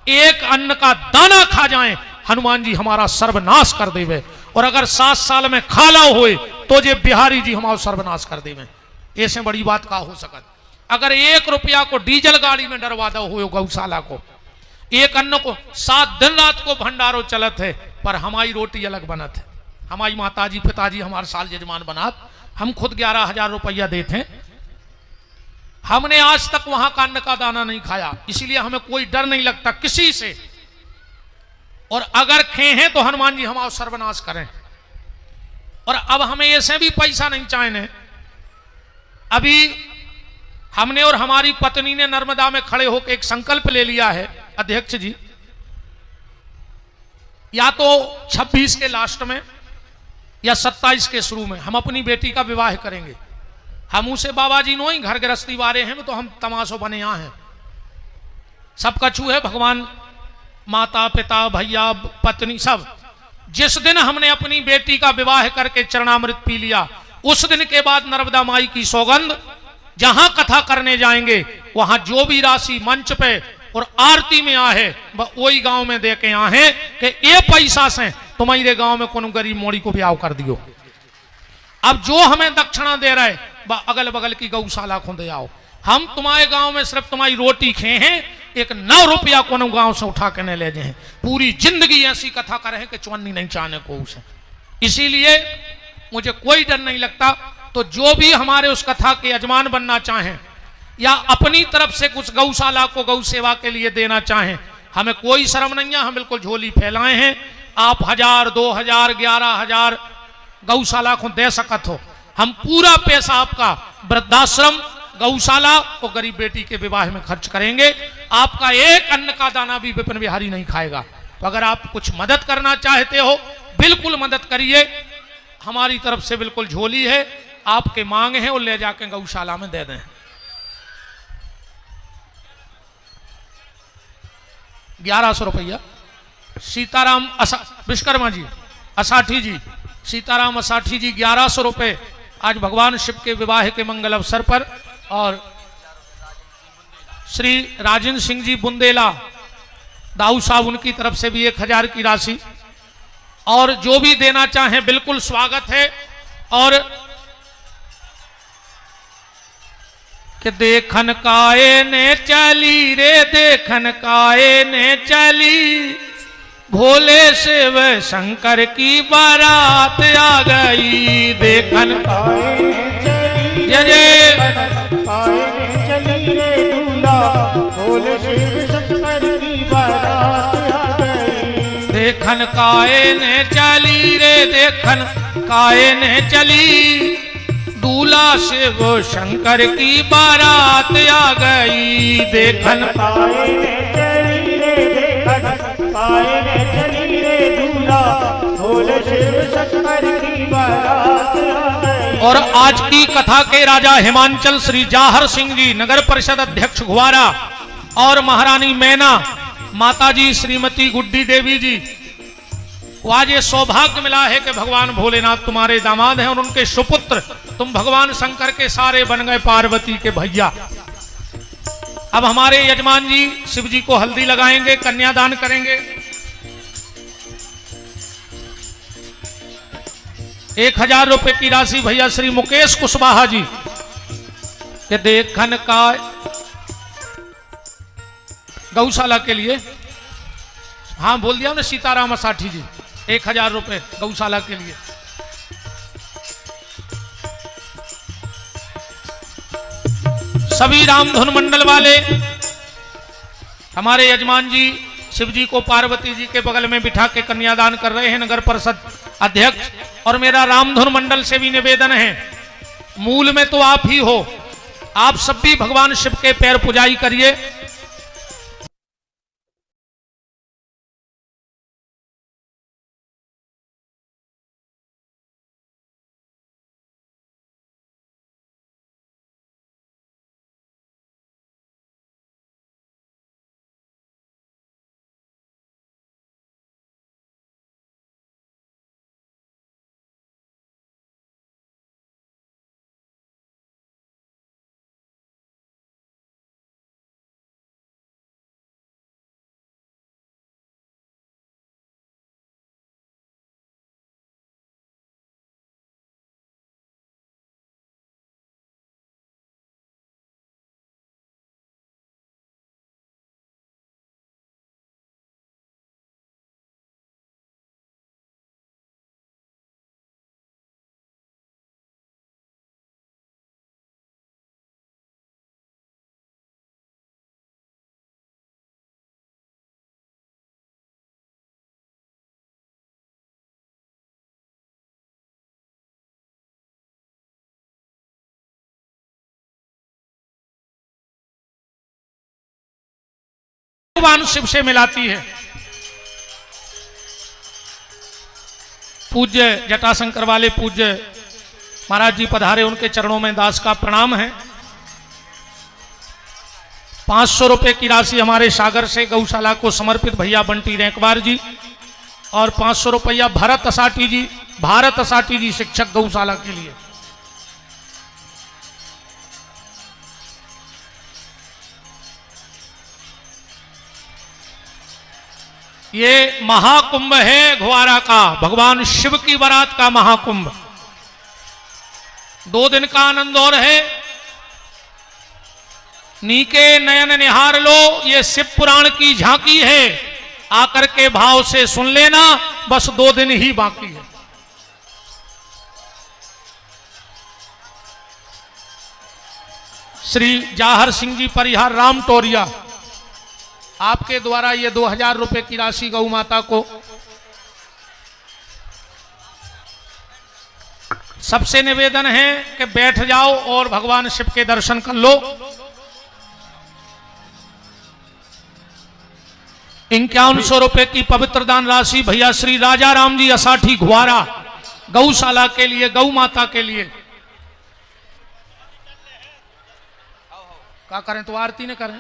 एक अन्न का दाना खा जाए, हनुमान जी हमारा सर्वनाश कर देवे। और अगर 7 साल में खाला हुए तो जे बिहारी जी हमारा सर्वनाश कर देवे। ऐसे बड़ी बात का हो सकत। अगर 1 रुपया को डीजल गाड़ी में डरवा दो हुए गौशाला को, एक अन्न को 7 दिन रात को भंडारो चलत है, पर हमारी रोटी अलग बनत है। हमारी माताजी पिताजी हमारे साल जजमान बनात, हम खुद 11,000 रुपया देते हैं। हमने आज तक वहां का अन्न का दाना नहीं खाया, इसलिए हमें कोई डर नहीं लगता किसी से। और अगर खे हैं तो हनुमान जी हमारा सर्वनाश करें। और अब हमें ऐसे भी पैसा नहीं चाहिए। अभी हमने और हमारी पत्नी ने नर्मदा में खड़े होकर एक संकल्प ले लिया है, अध्यक्ष जी, या तो 26 के लास्ट में या 27 के शुरू में हम अपनी बेटी का विवाह करेंगे। हम उसे बाबा जी नो ही घर गृहस्थी वाले हैं, तो हम तमाशो बने यहाँ हैं। सब कछु है, भगवान माता पिता भैया पत्नी सब। जिस दिन हमने अपनी बेटी का विवाह करके चरणामृत पी लिया, उस दिन के बाद नर्मदा माई की सौगंध, जहां कथा करने जाएंगे वहां जो भी राशि मंच पे और आरती में आहे वही गांव में दे के आहे कि ये पैसा से तुम्हारे गांव में कोनो गरीब मोड़ी को ब्याह कर दियो। अब जो हमें दक्षिणा दे रहे अगल बगल की गौशाला को दे आओ। हम तुम्हारे गांव में सिर्फ तुम्हारी रोटी खे हैं, 1 9 रुपया कोनो गांव से उठा के नहीं ले जाए। पूरी जिंदगी ऐसी कथा करे कि चौनी नहीं चाहने को उसे। इसीलिए मुझे कोई डर नहीं लगता। तो जो भी हमारे उस कथा के यजमान बनना चाहें या अपनी तरफ से कुछ गौशाला को गौ सेवा के लिए देना चाहें, हमें कोई शर्म नहीं है। हम बिल्कुल झोली फैलाए हैं। आप 1000 2000 11,000 गौशाला को दे सकत हो। हम पूरा पैसा आपका वृद्धाश्रम गौशाला और गरीब बेटी के विवाह में खर्च करेंगे। आपका एक अन्न का दाना भी विपिन बिहारी नहीं खाएगा। तो अगर आप कुछ मदद करना चाहते हो बिल्कुल मदद करिए। हमारी तरफ से बिल्कुल झोली है, आपके मांग है, वो ले जाके गौशाला में दे दें। 1100 रुपया। सीताराम विश्वकर्मा जी असाठी जी, सीताराम असाठी जी 1100 रुपये आज भगवान शिव के विवाह के मंगल अवसर पर। और श्री राजेंद्र सिंह जी बुंदेला दाऊ साहब, उनकी तरफ से भी 1000 की राशि। और जो भी देना चाहें बिल्कुल स्वागत है। और कि देखन काए ने चली रे, देखन काए ने चली, भोले शिव शंकर की बारात आ गई। देखन काए ने चली रे दूल्हा, भोले शिव शंकर की बारात आ गई। देखन काए ने चली रे, देखन काए ने चली, दूल्हा शिव शंकर की बारात आ गई। देखन काए ने चली रे, देखन काए ने चली रे दूल्हा, भोले शिव शंकर की बारात आ गई। और आज की कथा के राजा हिमांचल श्री जाहर सिंह जी नगर परिषद अध्यक्ष घुवारा और महारानी मैना, माताजी श्रीमती गुड्डी देवी जी को आज ये सौभाग्य मिला है कि भगवान भोलेनाथ तुम्हारे दामाद हैं और उनके सुपुत्र तुम भगवान शंकर के सारे बन गए पार्वती के भैया। अब हमारे यजमान जी शिव जी को हल्दी लगाएंगे, कन्यादान करेंगे। 1000 रुपए की राशि भैया श्री मुकेश कुशवाहा जी के देखन का गौशाला के लिए। हाँ बोल दिया हमने, सीताराम असाठी जी 1000 रुपए गौशाला के लिए। सभी रामधुन मंडल वाले हमारे यजमान जी शिव जी को पार्वती जी के बगल में बिठा के कन्यादान कर रहे हैं नगर परिषद अध्यक्ष। और मेरा रामधुन मंडल से भी निवेदन है, मूल में तो आप ही हो, आप सब भी भगवान शिव के पैर पुजाई करिए। भगवान शिव से मिलाती है। पूज्य जटाशंकर वाले पूज्य महाराज जी पधारे, उनके चरणों में दास का प्रणाम है। 500 रुपए की राशि हमारे सागर से गौशाला को समर्पित भैया बंटी रैंकवार जी। और 500 रुपया भारत असाठी जी शिक्षक गौशाला के लिए। ये महाकुंभ है घुवारा का, भगवान शिव की बारात का महाकुंभ। 2 दिन का आनंद और है। नीके नयन निहार लो, ये शिव पुराण की झांकी है, आकर के भाव से सुन लेना, बस 2 दिन ही बाकी है। श्री जाहर सिंह जी परिहार राम टोरिया, आपके द्वारा ये 2000 रुपए की राशि गौ माता को। सबसे निवेदन है कि बैठ जाओ और भगवान शिव के दर्शन कर लो। 5100 रुपए की पवित्र दान राशि भैया श्री राजा राम जी असाठी घुवारा गौशाला के लिए, गौ माता के लिए। क्या करें तो आरती न करें।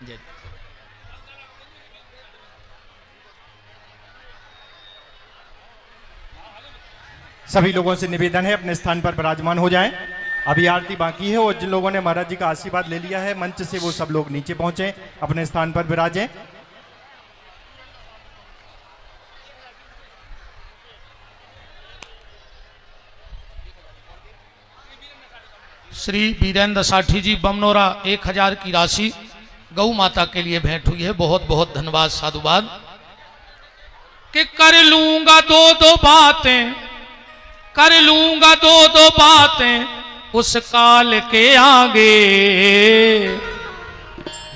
जय। सभी लोगों से निवेदन है अपने स्थान पर विराजमान हो जाएं। अभी आरती बाकी है और जिन लोगों ने महाराज जी का आशीर्वाद ले लिया है मंच से वो सब लोग नीचे पहुंचे, अपने स्थान पर विराजें। श्री वीरेंद्र साठी जी बमनोरा 1000 की राशि गौ माता के लिए भेंट हुई है। बहुत बहुत धन्यवाद, साधुवाद। कि कर लूंगा दो दो बातें, कर लूंगा दो दो बातें उस काल के आगे,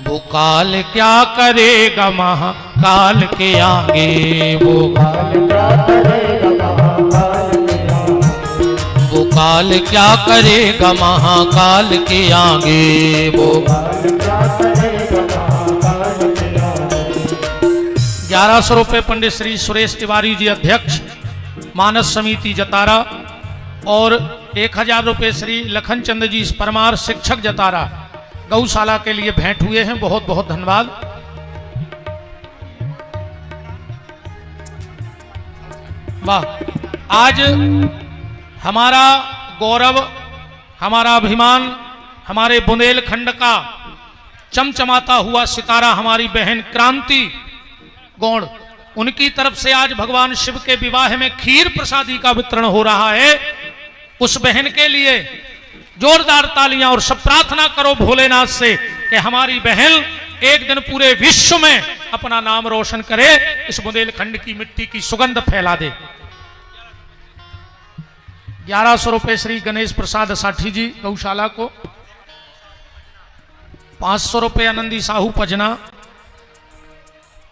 वो काल क्या करेगा महाकाल के आगे, वो काल क्या करेगा महाकाल के आगे, वो काल क्या करेगा महाकाल के आगे, वो काल क्या करेगा महाकाल के आगे। 1100 रुपये पंडित श्री सुरेश तिवारी जी अध्यक्ष मानस समिति जतारा और 1000 रुपये श्री लखन चंद जी परमार शिक्षक जतारा गौशाला के लिए भेंट हुए हैं। बहुत बहुत धन्यवाद। वाह, आज हमारा गौरव, हमारा अभिमान, हमारे बुंदेलखंड का चमचमाता हुआ सितारा हमारी बहन क्रांति गौड़, उनकी तरफ से आज भगवान शिव के विवाह में खीर प्रसादी का वितरण हो रहा है। उस बहन के लिए जोरदार तालियां और सब प्रार्थना करो भोलेनाथ से कि हमारी बहन एक दिन पूरे विश्व में अपना नाम रोशन करे, इस बुंदेलखंड की मिट्टी की सुगंध फैला दे। 1100 रुपये श्री गणेश प्रसाद साठी जी गौशाला को, 500 रुपये आनंदी साहू पजना।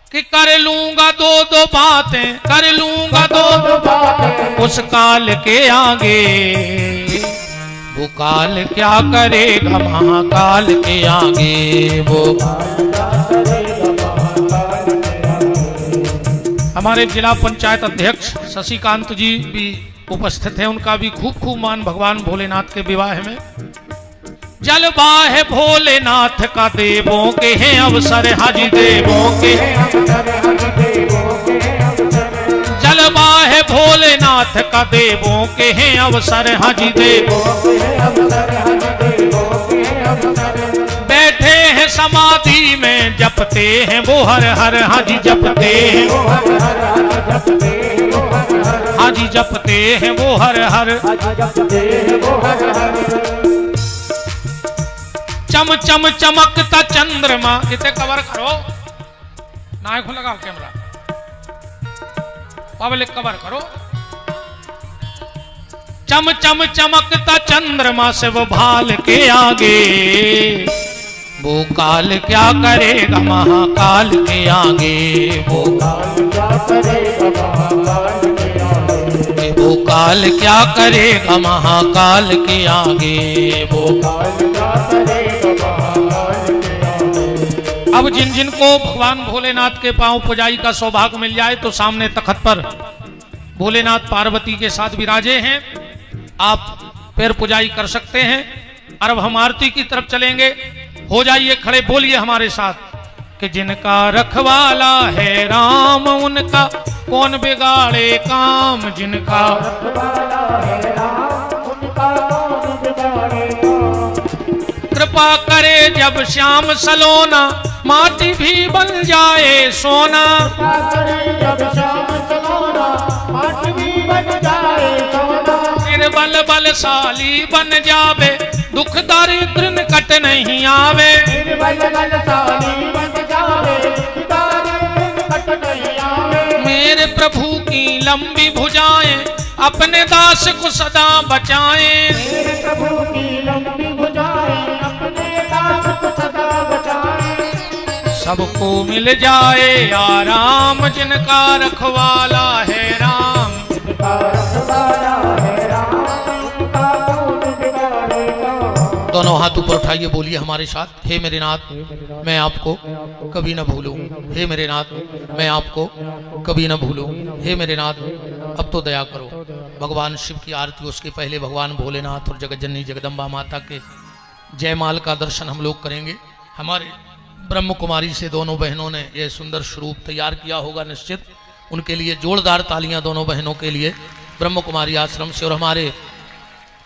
कि कर लूंगा दो दो बातें, कर लूंगा दो दो बातें उस काल के आगे, वो काल क्या करेगा महाकाल के आगे, वो काल क्या करेगा महाकाल के आगे। हमारे जिला पंचायत अध्यक्ष शशिकांत जी भी उपस्थित हैं, उनका भी खूब खूब मान भगवान भोलेनाथ के विवाह में। जलवा है भोलेनाथ का देवों के हैं अवसर, हाजी देवों के जलवा है भोलेनाथ का देवों के हैं अवसर, हाजी देवों बैठे हैं समाधि में जपते हैं वो हर हर, हाजी जपते हैं हाजी जपते हैं वो हर हर। चम चम चमकता चंद्रमा, इतने कवर करो नायक को लगाओ कैमरा, पब्लिक कवर करो। चम चम चमकता चंद्रमा से वो भाल के आगे, वो काल क्या करेगा महाकाल के आगे, वो काल क्या करेगा महाकाल के आगे, वो काल क्या करेगा महाकाल के आगे, वो काल क्या करेगा महाकाल के आगे। अब जिन जिन को भगवान भोलेनाथ के पांव पुजाई का सौभाग्य मिल जाए तो सामने तख्त पर भोलेनाथ पार्वती के साथ विराजे हैं, आप पैर पुजाई कर सकते हैं। और अब हम आरती की तरफ चलेंगे, हो जाइए खड़े, बोलिए हमारे साथ कि जिनका रखवाला है राम उनका कौन बिगाड़े काम, जिनका रखवाला है राम उनका कौन बिगाड़े काम। कृपा करे जब श्याम सलोना माटी भी बन जाए सोना, कृपा करे जब श्याम सलोना माटी भी बन जाए सोना। फिर बल बलशाली बन जावे दुख दारिद्र निकट नहीं आवे, फिर बल बलशाली बन जावे दुख दारिद्र निकट नहीं आवे। मेरे प्रभु की लंबी भुजाएं अपने दास को सदा बचाएं, मेरे प्रभु की लंबी भुजाएं अपने दास को सदा बचाएं। सबको मिल जाए आराम जिनका रखवाला है राम, जिनका रखवाला है राम उनका कौन बिगाड़े काम। दोनों हाथ ऊपर उठाइए, बोलिए हमारे साथ, हे मेरे नाथ मैं आपको कभी न भूलूं, हे मेरे नाथ मैं आपको कभी न भूलूं, हे मेरे नाथ अब तो दया करो। भगवान शिव की आरती, उसके पहले भगवान भोलेनाथ और जगत जननी जगदम्बा माता के जयमाल का दर्शन हम लोग करेंगे। हमारे ब्रह्म कुमारी से दोनों बहनों ने ये सुंदर स्वरूप तैयार किया होगा निश्चित। उनके लिए जोरदार तालियां दोनों बहनों के लिए ब्रह्म कुमारी आश्रम से। और हमारे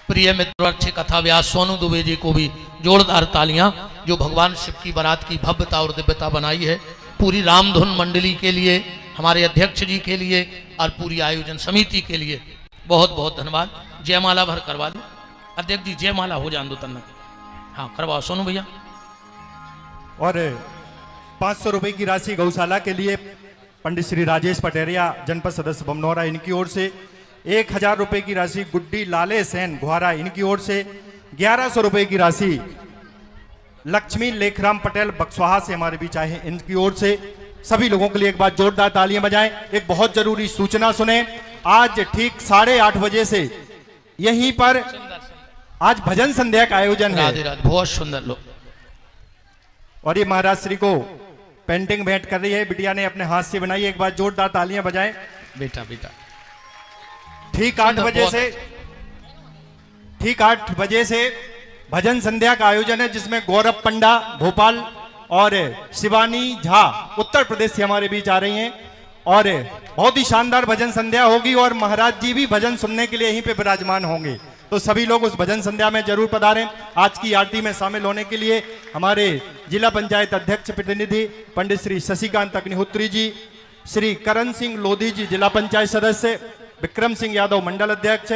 प्रिय मित्र अच्छे कथा व्यास सोनू दुबे जी को भी जोरदार तालियां, जो भगवान शिव की बारात की भव्यता और दिव्यता बनाई है। पूरी रामधुन मंडली के लिए, हमारे अध्यक्ष जी के लिए और पूरी आयोजन समिति के लिए बहुत बहुत धन्यवाद। जयमाला भर करवा दो अध्यक्ष जी, जयमाला हो जान दो तन्ना। हाँ करवाओ सोनू भैया। और 500 रुपए की राशि गौशाला के लिए पंडित श्री राजेश पटेरिया जनपद सदस्य बमनौरा, इनकी ओर से 1000 रुपए की राशि गुड्डी लाले सेन घुआरा, इनकी ओर से 1100 रुपए की राशि लक्ष्मी लेखराम पटेल बक्सवाहा से हमारे बीच आए हैं, इनकी ओर से सभी लोगों के लिए एक बार जोरदार तालियां बजाएं। एक बहुत जरूरी सूचना सुने, आज ठीक 8:30 बजे से यहीं पर आज भजन संध्या का आयोजन है। राधे राधे, बहुत सुंदर लोग। और ये महाराज श्री को पेंटिंग भेंट कर रही है, बिटिया ने अपने हाथ से बनाई। एक बार जोरदार तालियां बजाएं। बेटा बेटा ठीक 8 बजे से भजन संध्या का आयोजन है, जिसमें गौरव पंडा भोपाल और शिवानी झा उत्तर प्रदेश से हमारे बीच आ रही हैं। और बहुत ही शानदार भजन संध्या होगी और महाराज जी भी भजन सुनने के लिए यहीं पे विराजमान होंगे। तो सभी लोग उस भजन संध्या में जरूर पधारें। आज की आरती में शामिल होने के लिए हमारे जिला पंचायत अध्यक्ष प्रतिनिधि पंडित श्री शशिकांत अग्निहोत्री जी, श्री करण सिंह लोधी जी जिला पंचायत सदस्य, विक्रम सिंह यादव मंडल अध्यक्ष,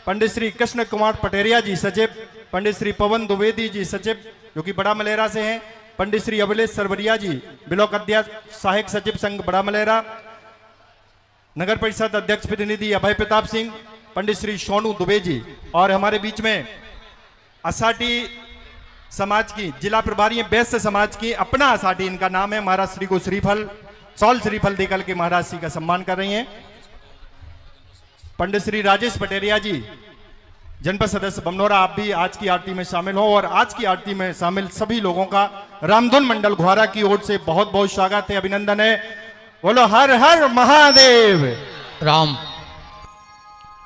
पंडित श्री कृष्ण कुमार पटेरिया जी सचिव, पंडित श्री पवन द्विवेदी जी सचिव जो कि बड़ा मलेरा से हैं, पंडित श्री अभिलेष सरवरिया जी ब्लॉक अध्यक्ष सहायक सचिव संघ बड़ा मलेरा, नगर परिषद अध्यक्ष प्रतिनिधि अभय प्रताप सिंह, पंडित श्री सोनू दुबे जी, और हमारे बीच में असाटी समाज की जिला प्रभारी वैश्य समाज की अपना असाटी, इनका नाम है, महाराज श्री को श्रीफल सौल श्रीफल देकर के महाराज श्री का सम्मान कर रही हैं। पंडित श्री राजेश पटेरिया जी जनपद सदस्य बमनौरा, आप भी आज की आरती में शामिल हो। और आज की आरती में शामिल सभी लोगों का रामधुन मंडल घुआरा की ओर से बहुत बहुत स्वागत है, अभिनंदन है। बोलो हर हर महादेव। राम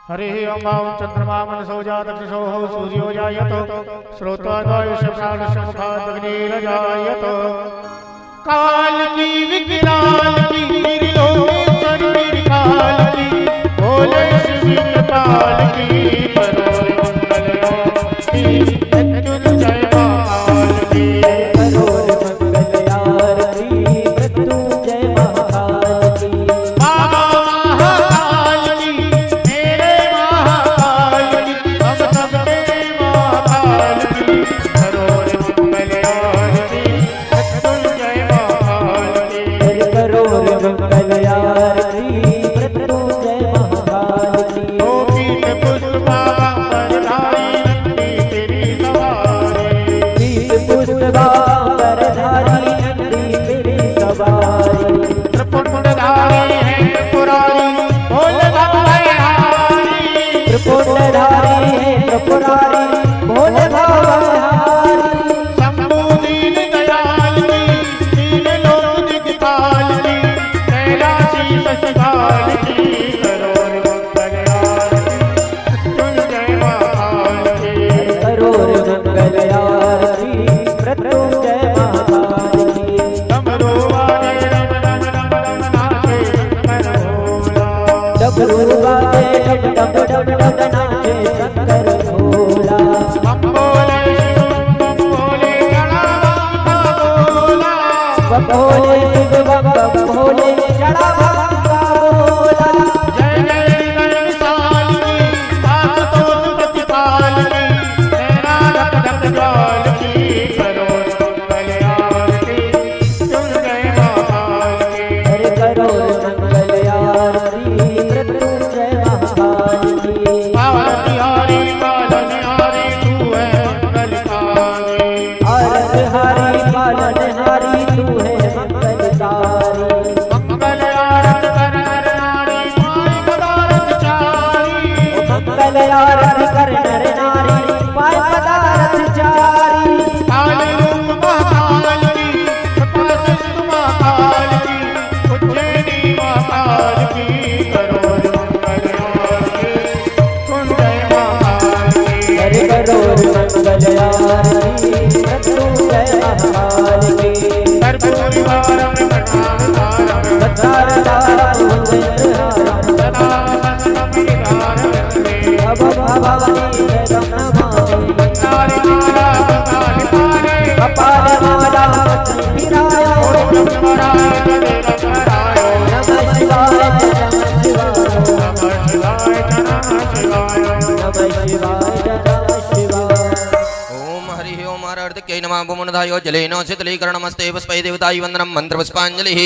हरि ओम चंद्रमा मनसो जातक्षो सूर्यो जायतो श्रोत्रद्वयस्य प्राणस्य मुखादग्निर्जायतो काल की विकराल की त्रिलोकेश्वर काल की बोले शिव काल की परोर मंगल जय काल की परोर मंगल आरती मृत्युंजय महाकाल की बाबा महाकाल की मेरे महाकाल की हम सब तेरे महाकाल की परोर मंगल आरती मृत्युंजय महाकाल की परोर मंगल आरती मृत्युंजय महाकाल की ओ पीठ पुष्पा वरधारी नंदी तेरी सवारी पीठ पुष्पा वरधारी नंदी तेरी सवारी त्रिपुंडधारी है पुरारी बोल भवहारी त्रिपुंडधारी है त्रिपुरारी बोल भवहारी शंभुदीन दयाल की तीन लोक दिक्पाल की कैलाशी शशिकाल की करोड़ मंगल आरती मृत्युंजय महाकाल की करोड़ मंगल आरती मृत्युंजय महाकाल की डमरू वाले रम रम रम रम नाचे शंकर भोला डमरू वाले डम डम डम डम नाचे शंकर भोला बम बोले शिव बम बोले जड़ा बोला बम बोले शिव बम बोले जड़ा बोला जय जय गण विशाल की आशुतोष प्रतिपाल की मेरा धक धक ज्वाल की करोड़ मंगल आरती मृत्युंजय महाकाल की हरे करोड़ मंगल आरती मृत्युंजय महाकाल की आरती हरि पालन हरि तू है मंगलकारी आरती हरि पालन हरि तू है मंगलकारी मंगल आरत कर नर नारी पाए पदार्थ चारी मंगल आरत कर नर नारी पाए पदार्थ चारी काल रूप महाकाल की कृपा सिंधु महाकाल की उज्जैनी महाकाल की करोड़ मंगल आरती कुंजय महाकाल की हरि करोड़ मंगल आरती मृत्युंजय महाकाल की कर्पूरवारं कटावतारं सत्तारतारं भवानी नमामि अपारमाला फिराय नमः शिवाय ओम हरि ओम आराधक्यै नमः भूमनधायो जलेन शीतलीकरणमस्ते पुष्पै देवतायै वन्दनं मन्त्रपुष्पाञ्जलिः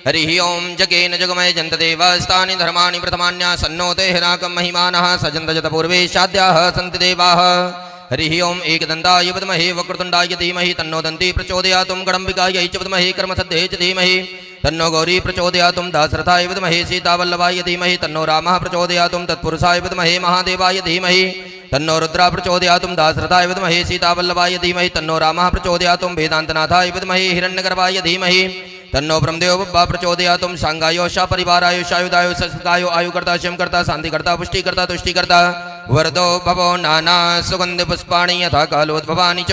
हरि ओम जगेन जगमय जन्तदेवास्तानि धर्माणि प्रथमान्यासन्नो ते हिराकं महिमानः सजन्तजत पूर्वे शाद्याः सन्ति देवाः हरि ओम एकदन्ताय विद्महे वक्रतुण्डाय धीमहि तन्नो दन्ती प्रचोदयात् गणम्बिकायै च विद्महे कर्मसिद्धये च धीमहि तन्नो गौरी प्रचोदयात् दाशरथाय विद्महे सीतावल्लभाय धीमहि तन्नो रामः प्रचोदयात् तत्पुरुषाय विद्महे महादेवाय धीमहि तन्नो रुद्रा प्रचोदयात् दाशरथाय विद्महे सीतावल्लभाय धीमहि तन्नो रामः प्रचोदयात् वेदान्तनाथाय विद्महे हिरण्यगर्भाय धीमहि तन्नो ब्रह्मदेव बब्बा प्रचोदयात् सांगायो परिवाराय शायुधायो सस्तायो आयुकर्ता शिवकर्ता शांतिकर्ता पुष्टिकर्ता तुष्टिकर्ता वरदो भवो नाना सुगंध पुष्पाणि यथा कालोद्भवानि च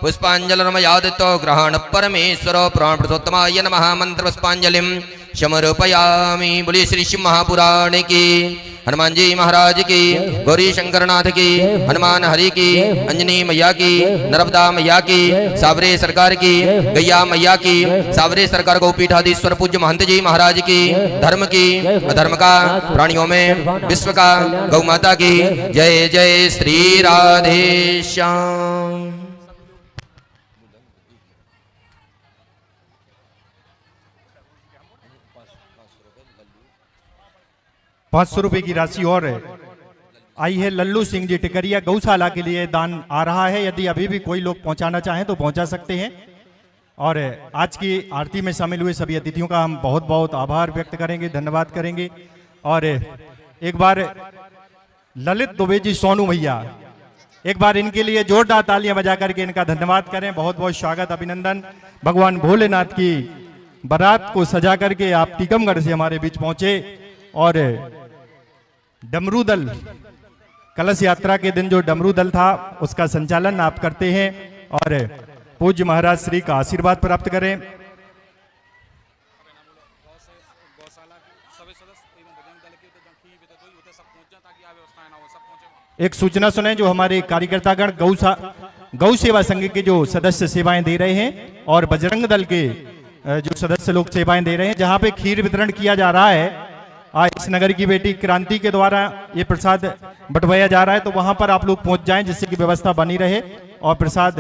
पुष्पाञ्जलिर्मयादितो ग्रहण परमेश्वरो प्राण पुरुषोत्तमाय नमः मंत्र पुष्पाञ्जलिं समर्पयामि। बोलिए श्री शिव महापुराण की, हनुमान जी महाराज की, गौरी शंकरनाथ की, हनुमान हरि की, अंजनी मैया की, नर्मदा मैया की, सावरे सरकार की, गैया मैया की, सावरे सरकार गौपीठाधीश्वर पूज्य महंत जी महाराज की, धर्म की, अधर्म का, प्राणियों में विश्व का, गौ माता की जय जय श्री राधे श्याम। 500 रुपए की राशि और आई है लल्लू सिंह जी टिकरिया गौशाला के लिए दान आ रहा है। यदि अभी भी कोई लोग पहुंचाना चाहें तो पहुंचा सकते हैं। और आज की आरती में शामिल हुए सभी अतिथियों का हम बहुत बहुत आभार व्यक्त करेंगे, धन्यवाद करेंगे। और एक बार ललित दुबे जी सोनू भैया, एक बार इनके लिए जोरदार तालियां बजा करके इनका धन्यवाद करें। बहुत बहुत स्वागत, अभिनंदन। भगवान भोलेनाथ की बारात को सजा करके आप टीकमगढ़ से हमारे बीच पहुंचे और डमरू दल कलश यात्रा के दिन जो डमरू दल था उसका संचालन आप करते हैं और पूज्य महाराज श्री का आशीर्वाद प्राप्त करें। एक सूचना सुने, जो हमारे कार्यकर्तागण गौ सेवा संघ के जो सदस्य सेवाएं दे रहे हैं और बजरंग दल के जो सदस्य लोग सेवाएं दे रहे हैं, जहां पे खीर वितरण किया जा रहा है, इस नगर की बेटी क्रांति के द्वारा ये प्रसाद बंटवाया जा रहा है, तो वहां पर आप लोग पहुंच जाएं जिससे कि व्यवस्था बनी रहे और प्रसाद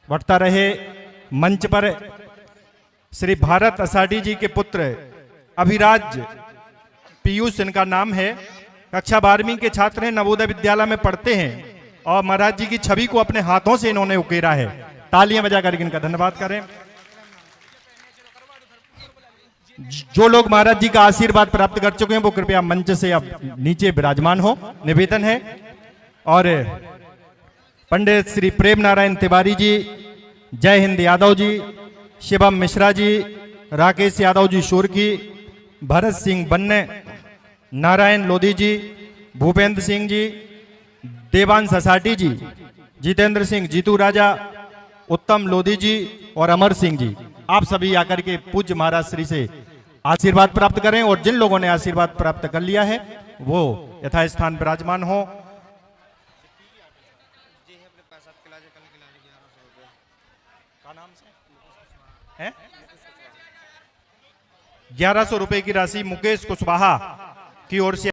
बंटता रहे। मंच पर श्री भारत असाडी जी के पुत्र अभिराज पीयूष इनका नाम है, कक्षा 12वीं के छात्र हैं, नवोदय विद्यालय में पढ़ते हैं और महाराज जी की छवि को अपने हाथों से इन्होंने उकेरा है। तालियां बजा करके इनका धन्यवाद करें। जो लोग महाराज जी का आशीर्वाद प्राप्त कर चुके हैं वो कृपया मंच से अब नीचे विराजमान हो, निवेदन है। और पंडित श्री प्रेम नारायण तिवारी जी, जय हिंद यादव जी, शिवम मिश्रा जी, राकेश यादव जी शूरकी, भरत सिंह बन्ने, नारायण लोधी जी, भूपेंद्र सिंह जी, देवांश असाटी जी, जितेंद्र सिंह, जीतू राजा, उत्तम लोधी जी और अमर सिंह जी, आप सभी आकर के पूज्य महाराज श्री से आशीर्वाद प्राप्त करें। और जिन लोगों ने आशीर्वाद प्राप्त कर लिया है वो यथास्थान विराजमान हो। का नाम से है 1100 रुपए की राशि मुकेश कुशवाहा की ओर से